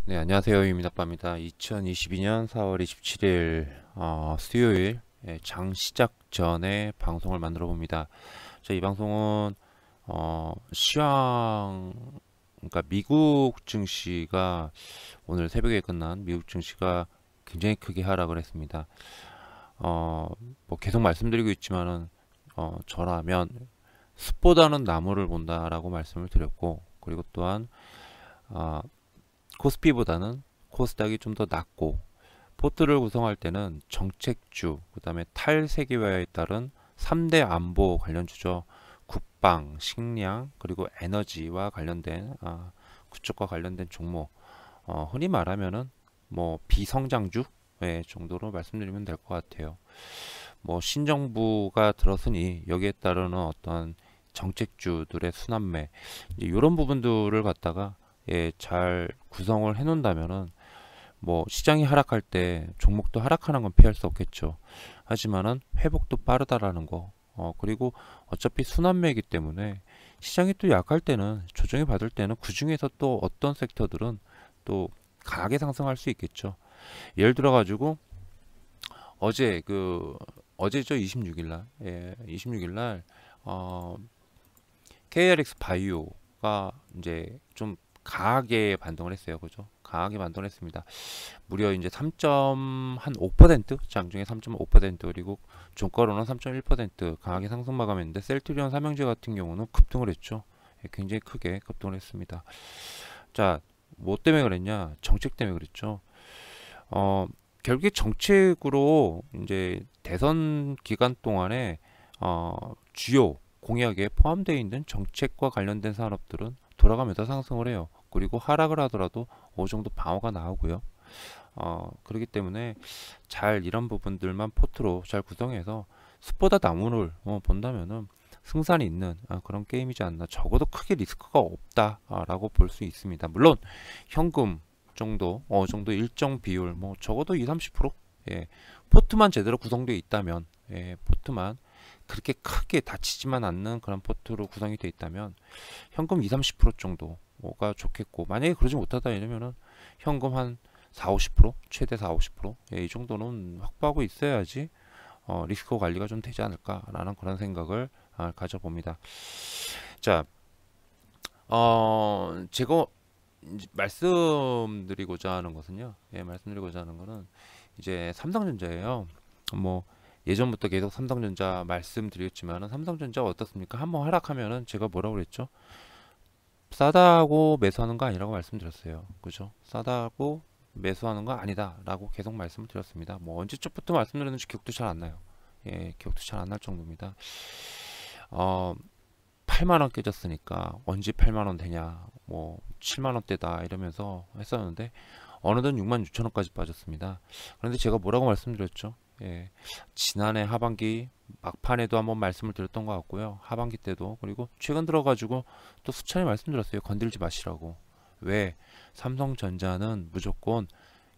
네, 안녕하세요. 유민아빠입니다. 2022년 4월 27일 수요일 장 시작 전에 방송을 만들어 봅니다. 이 방송은 시황 그러니까 미국 증시가 오늘 새벽에 끝난 미국 증시가 굉장히 크게 하락을 했습니다. 뭐 계속 말씀드리고 있지만은 저라면 숲보다는 나무를 본다라고 말씀을 드렸고, 그리고 또한 어, 코스피보다는 코스닥이 좀 더 낮고, 포트를 구성할 때는 정책주, 그 다음에 탈세계화에 따른 3대 안보 관련주죠. 국방, 식량, 그리고 에너지와 관련된 그쪽과 관련된 종목, 흔히 말하면은 뭐 비성장주 정도로 말씀드리면 될 것 같아요. 뭐 신정부가 들었으니 여기에 따르는 어떤 정책주들의 순환매, 이제 이런 부분들을 갖다가 잘 구성을 해 놓는다면은 뭐 시장이 하락할 때 종목도 하락하는 건 피할 수 없겠죠. 하지만은 회복도 빠르다라는 거. 그리고 어차피 순환매이기 때문에 시장이 또 약할 때는, 조정이 받을 때는 그 중에서 또 어떤 섹터들은 또 강하게 상승할 수 있겠죠. 예를 들어 가지고 어제 어제죠, 26일 날. 26일 날 KRX 바이오가 이제 좀 강하게 반등을 했어요. 그죠? 강하게 반등을 했습니다. 무려 이제 3.5% 장중에 3.5%, 그리고 종가로는 3.1% 강하게 상승 마감했는데, 셀트리온 삼형제 같은 경우는 급등을 했죠. 굉장히 크게 급등을 했습니다. 자, 뭐 때문에 그랬냐? 정책 때문에 그랬죠. 어, 결국에 정책으로 이제 대선 기간 동안에 주요 공약에 포함되어 있는 정책과 관련된 산업들은 돌아가면서 상승을 해요. 그리고 하락을 하더라도 어느 정도 방어가 나오고요. 그렇기 때문에 잘 이런 부분들만 포트로 잘 구성해서 숲보다 나무를 본다면은 승산이 있는 그런 게임이지 않나. 적어도 크게 리스크가 없다라고 볼 수 있습니다. 물론 현금 정도 어느 정도 일정 비율, 뭐 적어도 2, 30%, 예, 포트만 제대로 구성되어 있다면, 포트만 그렇게 크게 다치지만 않는 그런 포트로 구성이 되어 있다면 현금 2, 30% 정도가 좋겠고, 만약에 그러지 못하다 이러면은 현금 한 4, 50%, 최대 4, 50%, 이 정도는 확보하고 있어야지 리스크 관리가 좀 되지 않을까라는 그런 생각을 가져봅니다. 자, 제가 이제 말씀드리고자 하는 것은요. 말씀드리고자 하는 거는 이제 삼성전자예요. 뭐 예전부터 계속 삼성전자 말씀드렸지만은, 삼성전자 어떻습니까? 한번 하락하면은 제가 뭐라고 그랬죠? 싸다고 매수하는 거 아니라고 말씀드렸어요. 그죠? 싸다고 매수하는 거 아니다라고 계속 말씀을 드렸습니다. 뭐 언제쯤부터 말씀드렸는지 기억도 잘 안 나요. 기억도 잘 안 날 정도입니다. 어, 8만 원 깨졌으니까 언제 8만 원 되냐, 뭐 7만 원대다 이러면서 했었는데 어느덧 6만 6천 원까지 빠졌습니다. 그런데 제가 뭐라고 말씀드렸죠? 지난해 하반기 막판에도 한번 말씀을 드렸던 것 같고요. 하반기 때도, 그리고 최근 들어가지고 또 수차례 말씀드렸어요. 건들지 마시라고. 왜? 삼성전자는 무조건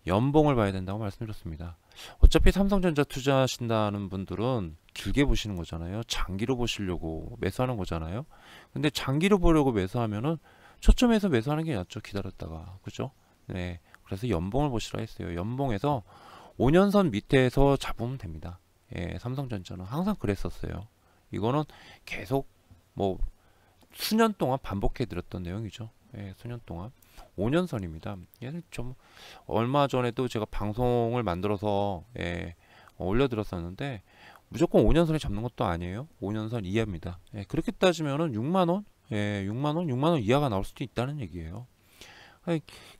연봉을 봐야 된다고 말씀드렸습니다. 어차피 삼성전자 투자하신다는 분들은 길게 보시는 거잖아요. 장기로 보시려고 매수하는 거잖아요. 근데 장기로 보려고 매수하면은 초점에서 매수하는 게 낫죠. 기다렸다가. 그죠? 네. 그래서 연봉을 보시라 했어요. 연봉에서 5년선 밑에서 잡으면 됩니다. 삼성전자는 항상 그랬었어요. 이거는 계속 뭐 수년 동안 반복해 드렸던 내용이죠. 수년 동안 5년선입니다. 얘는 좀 얼마 전에도 제가 방송을 만들어서 올려드렸었는데, 무조건 5년선에 잡는 것도 아니에요. 5년선 이하입니다. 그렇게 따지면은 6만 원, 6만 원 이하가 나올 수도 있다는 얘기예요.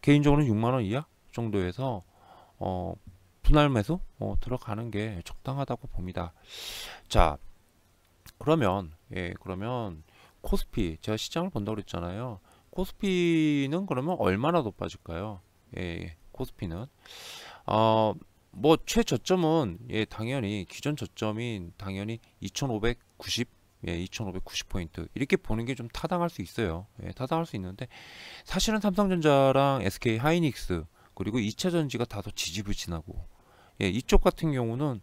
개인적으로는 6만 원 이하 정도에서 분할 매수 들어가는 게 적당하다고 봅니다. 자, 그러면 코스피, 제가 시장을 본다고 그랬잖아요. 코스피는 그러면 얼마나 더 빠질까요? 코스피는 어, 뭐 최저점은 당연히 기존 저점인 당연히 2590, 2590포인트 이렇게 보는 게 좀 타당할 수 있어요. 타당할 수 있는데, 사실은 삼성전자랑 SK 하이닉스 그리고 2차 전지가 다소 지지부진하고, 이쪽 같은 경우는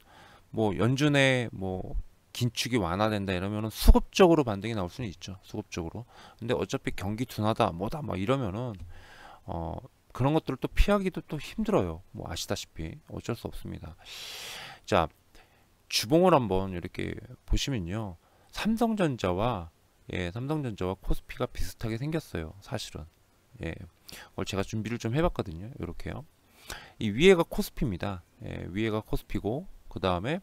뭐 연준에 뭐 긴축이 완화된다 이러면은 수급적으로 반등이 나올 수는 있죠. 수급적으로. 근데 어차피 경기 둔하다 뭐다 막 이러면은 어 그런 것들을 또 피하기도 또 힘들어요. 뭐 아시다시피 어쩔 수 없습니다. 자, 주봉을 한번 이렇게 보시면요. 삼성전자와 삼성전자와 코스피가 비슷하게 생겼어요. 사실은. 그걸 제가 준비를 좀 해봤거든요. 이렇게요. 이 위에가 코스피입니다. 위에가 코스피고 그 다음에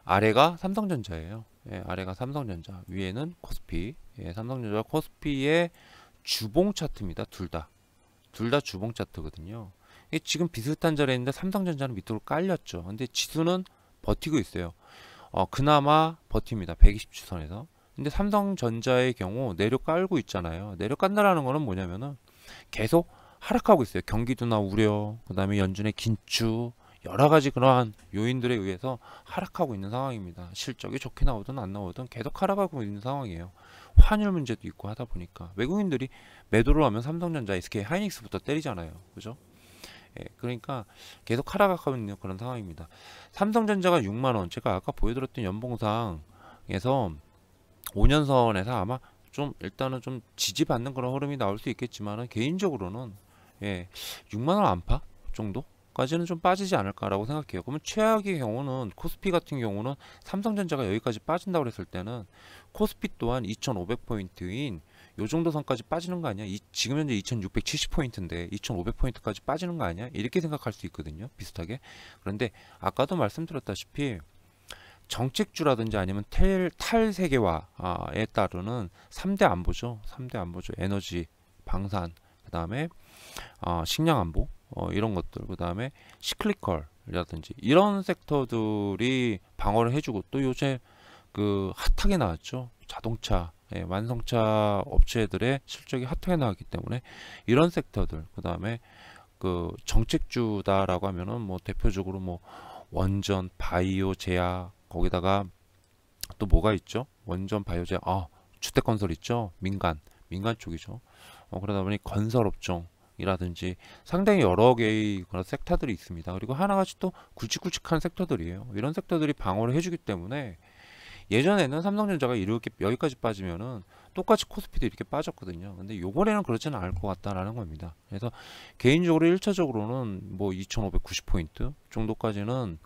아래가 삼성전자예요. 아래가 삼성전자, 위에는 코스피. 삼성전자와 코스피의 주봉 차트입니다. 둘 다 주봉 차트거든요. 지금 비슷한 자리에 있는데 삼성전자는 밑으로 깔렸죠. 근데 지수는 버티고 있어요. 그나마 버팁니다. 120주선에서. 근데 삼성전자의 경우 내려 깔고 있잖아요. 내려 깐다라는 거는 뭐냐면은 계속 하락하고 있어요. 경기도나 우려, 그 다음에 연준의 긴축, 여러 가지 그러한 요인들에 의해서 하락하고 있는 상황입니다. 실적이 좋게 나오든 안 나오든 계속 하락하고 있는 상황이에요. 환율 문제도 있고 하다 보니까 외국인들이 매도를 하면 삼성전자, SK 하이닉스부터 때리잖아요. 그죠? 그러니까 계속 하락하고 있는 그런 상황입니다. 삼성전자가 6만원, 제가 아까 보여드렸던 연봉상에서 5년선에서 아마 좀 일단은 좀 지지받는 그런 흐름이 나올 수 있겠지만은 개인적으로는 6만원 안팎 정도까지는 좀 빠지지 않을까라고 생각해요. 그러면 최악의 경우는 코스피 같은 경우는 삼성전자가 여기까지 빠진다고 했을 때는 코스피 또한 2500포인트인 요 정도 선까지 빠지는 거 아니야? 지금 현재 2670포인트인데 2500포인트까지 빠지는 거 아니야? 이렇게 생각할 수 있거든요. 비슷하게. 그런데 아까도 말씀드렸다시피 정책주라든지 아니면 탈세계화에 따르는 3대 안보죠. 3대 안보죠. 에너지, 방산, 그 다음에 식량 안보, 이런 것들, 그 다음에 시클리컬이라든지 이런 섹터들이 방어를 해주고, 또 요새 그 핫하게 나왔죠. 자동차, 완성차 업체들의 실적이 핫하게 나왔기 때문에 이런 섹터들, 그 다음에 그 정책주다라고 하면은 뭐 대표적으로 뭐 원전, 바이오, 제약, 거기다가 또 뭐가 있죠? 원전, 바이오, 제약, 주택건설 있죠? 민간 쪽이죠. 그러다 보니 건설업종이라든지 상당히 여러 개의 그런 섹터들이 있습니다. 그리고 하나같이 또 굵직굵직한 섹터들이에요. 이런 섹터들이 방어를 해주기 때문에 예전에는 삼성전자가 이렇게 여기까지 빠지면은 똑같이 코스피도 이렇게 빠졌거든요. 근데 요번에는 그렇지는 않을 것 같다라는 겁니다. 그래서 개인적으로 1차적으로는 뭐 2590포인트 정도까지는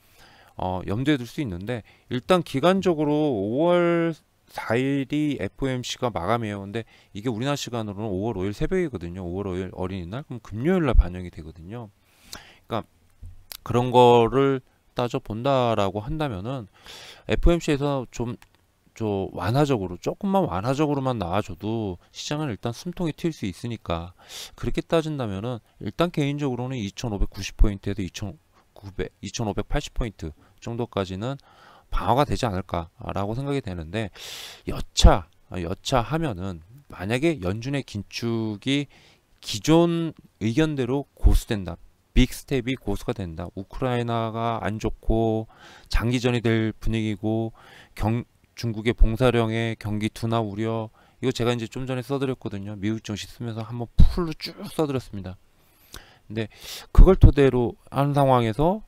염두에 둘 수 있는데, 일단 기간적으로 5월 4일이 FOMC가 마감이에요. 근데 이게 우리나라 시간으로는 5월 5일 새벽이거든요. 5월 5일 어린이날, 그럼 금요일날 반영이 되거든요. 그러니까 그런 거를 따져 본다라고 한다면은 FOMC에서 좀 조금만 완화적으로만 나와줘도 시장은 일단 숨통이 튈 수 있으니까, 그렇게 따진다면은 일단 개인적으로는 2590포인트에서 2580포인트 정도까지는 방어가 되지 않을까라고 생각이 되는데, 여차 하면은 만약에 연준의 긴축이 기존 의견대로 고수된다, 빅 스텝이 고수가 된다, 우크라이나가 안 좋고 장기전이 될 분위기고 중국의 봉사령의 경기 둔화 우려, 이거 제가 이제 좀 전에 써드렸거든요. 미국 증시 쓰면서 한번 풀로 쭉 써드렸습니다. 근데 그걸 토대로 한 상황에서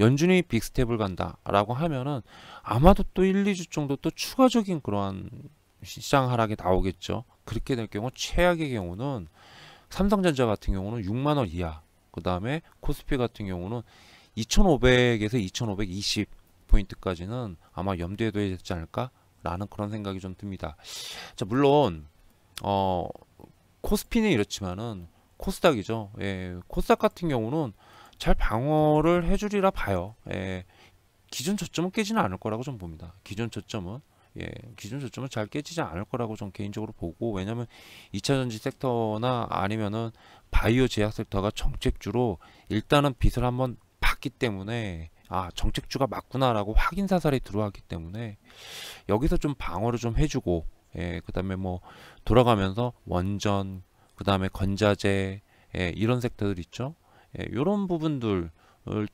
연준이 빅스텝을 간다라고 하면은 아마도 또 1, 2주 정도 또 추가적인 그러한 시장 하락이 나오겠죠. 그렇게 될 경우 최악의 경우는 삼성전자 같은 경우는 6만원 이하, 그 다음에 코스피 같은 경우는 2500에서 2520포인트까지는 아마 염두에 둬야 되지 않을까 라는 그런 생각이 좀 듭니다. 자, 물론 코스피는 이렇지만은 코스닥이죠. 코스닥 같은 경우는 잘 방어를 해주리라 봐요. 기존 저점은 깨지는 않을 거라고 좀 봅니다. 기존 저점은 잘 깨지지 않을 거라고 좀 개인적으로 보고, 왜냐면 2차전지 섹터나 아니면은 바이오 제약 섹터가 정책주로 일단은 빚을 한번 봤기 때문에 정책주가 맞구나라고 확인 사살이 들어왔기 때문에 여기서 좀 방어를 좀 해주고, 그 다음에 뭐 돌아가면서 원전, 그 다음에 건자재, 이런 섹터들 있죠. 이런 부분들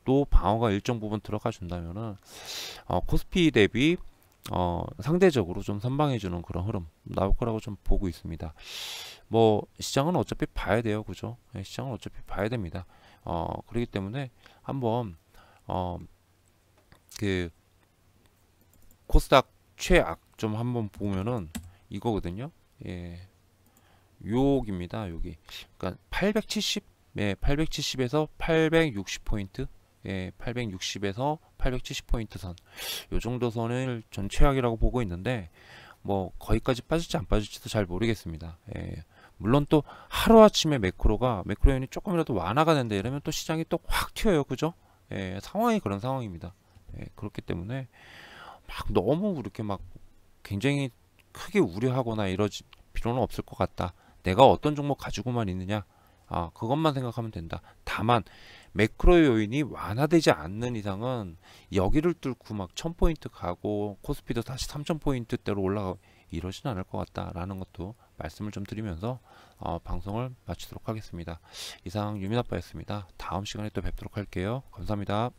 또 방어가 일정 부분 들어가 준다면은 코스피 대비 상대적으로 좀 선방해주는 그런 흐름 나올 거라고 좀 보고 있습니다. 뭐 시장은 어차피 봐야 돼요, 그죠? 시장은 어차피 봐야 됩니다. 그렇기 때문에 한번 그 코스닥 최악 좀 한번 보면은 이거거든요. 여기입니다. 여기. 그러니까 870, 예, 870에서 860포인트, 예, 860에서 870포인트 선, 요 정도 선을 전 최악이라고 보고 있는데, 뭐 거기까지 빠질지 안 빠질지도 잘 모르겠습니다. 예. 물론 또 하루아침에 매크로연이 조금이라도 완화가 된다 이러면 또 시장이 또 확 튀어요. 그죠? 예, 상황이 그런 상황입니다. 예, 그렇기 때문에 막 너무 이렇게 막 굉장히 크게 우려하거나 이러지 필요는 없을 것 같다. 내가 어떤 종목 가지고만 있느냐, 그것만 생각하면 된다. 다만 매크로 요인이 완화되지 않는 이상은 여기를 뚫고 막 1000포인트 가고 코스피도 다시 3000포인트대로 올라가고 이러진 않을 것 같다라는 것도 말씀을 좀 드리면서 방송을 마치도록 하겠습니다. 이상 유민아빠였습니다. 다음 시간에 또 뵙도록 할게요. 감사합니다.